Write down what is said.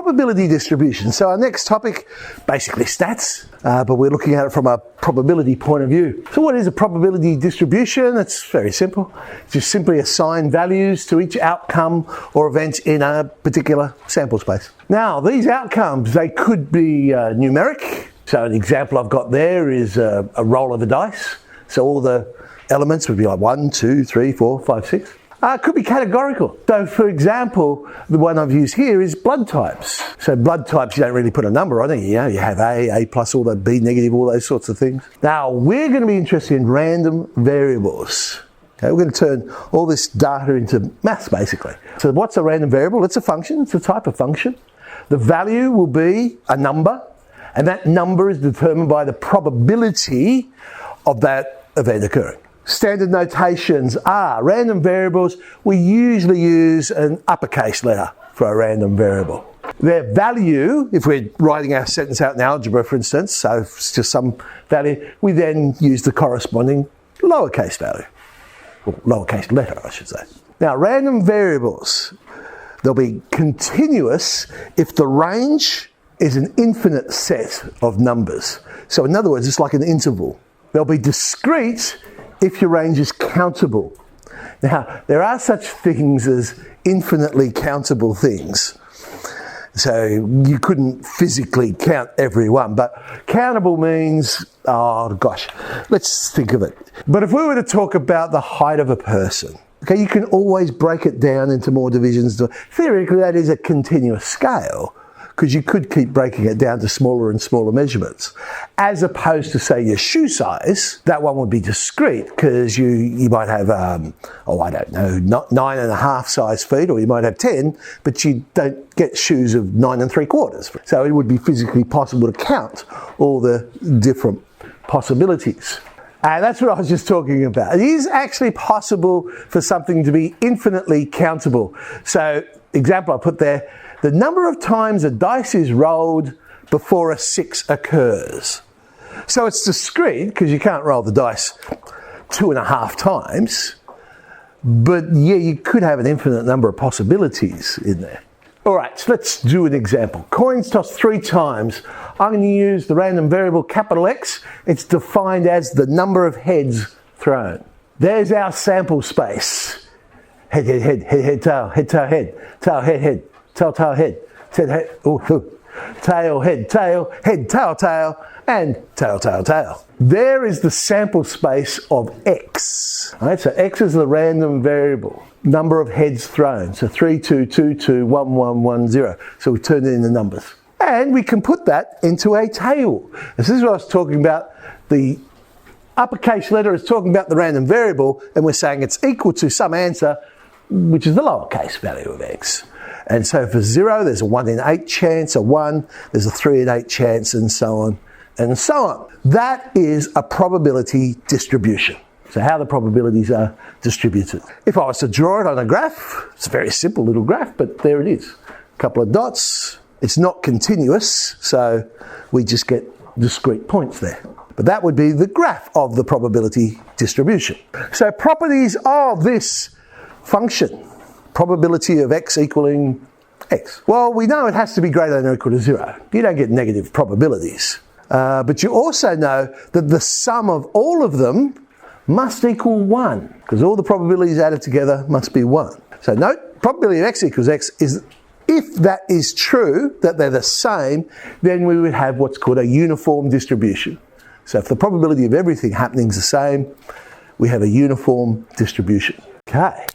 probability distribution. So our next topic, basically stats, but we're looking at it from a probability point of view. So what is a probability distribution? It's very simple. Just simply assign values to each outcome or event in a particular sample space. Now, these outcomes, they could be numeric. So an example I've got there is a roll of a dice. So all the elements would be like 1, 2, 3, 4, 5, 6. It could be categorical. So for example, the one I've used here is blood types. So blood types, you don't really put a number on it. You know, you have A plus, all that, B negative, all those sorts of things. Now, we're going to be interested in random variables. Okay, we're going to turn all this data into maths, basically. So what's a random variable? It's a function. It's a type of function. The value will be a number, and that number is determined by the probability of that event occurring. Standard notations are random variables. We usually use an uppercase letter for a random variable. Their value, if we're writing our sentence out in algebra, for instance, so it's just some value, we then use the corresponding lowercase value, or lowercase letter, I should say. Now, random variables, they'll be continuous if the range is an infinite set of numbers. So in other words, it's like an interval. They'll be discrete if your range is countable. Now, there are such things as infinitely countable things. So you couldn't physically count every one, but countable means, oh gosh, let's think of it. But if we were to talk about the height of a person, okay, you can always break it down into more divisions. Theoretically, that is a continuous scale, because you could keep breaking it down to smaller and smaller measurements. As opposed to, say, your shoe size, that one would be discrete, because you might have, 9.5 size feet, or you might have 10, but you don't get shoes of 9 3/4. So it would be physically possible to count all the different possibilities. And that's what I was just talking about. It is actually possible for something to be infinitely countable. So, example I put there, the number of times a dice is rolled before a 6 occurs. So it's discrete, because you can't roll the dice 2.5 times. But yeah, you could have an infinite number of possibilities in there. All right, so let's do an example. Coins tossed 3 times. I'm going to use the random variable capital X. It's defined as the number of heads thrown. There's our sample space. Head, head, head, head, head, tail, head, tail, head, tail, head, head. Tail, tail, head, head, tail, head, tail, tail, and tail, tail, tail. There is the sample space of X. All right, so X is the random variable, number of heads thrown. So 3, 2, 2, 2, 1, 1, 1, 0. So we turn it into numbers. And we can put that into a table. This is what I was talking about. The uppercase letter is talking about the random variable, and we're saying it's equal to some answer, which is the lowercase value of X. And so for 0, there's a 1 in 8 chance, a 1, there's a 3 in 8 chance, and so on, and so on. That is a probability distribution. So how the probabilities are distributed. If I was to draw it on a graph, it's a very simple little graph, but there it is. A couple of dots. It's not continuous, so we just get discrete points there. But that would be the graph of the probability distribution. So properties of this function. Probability of X equaling X. Well, we know it has to be greater than or equal to 0. You don't get negative probabilities. But you also know that the sum of all of them must equal 1, because all the probabilities added together must be 1. So note, probability of X equals X is, if that is true, that they're the same, then we would have what's called a uniform distribution. So if the probability of everything happening is the same, we have a uniform distribution. Okay.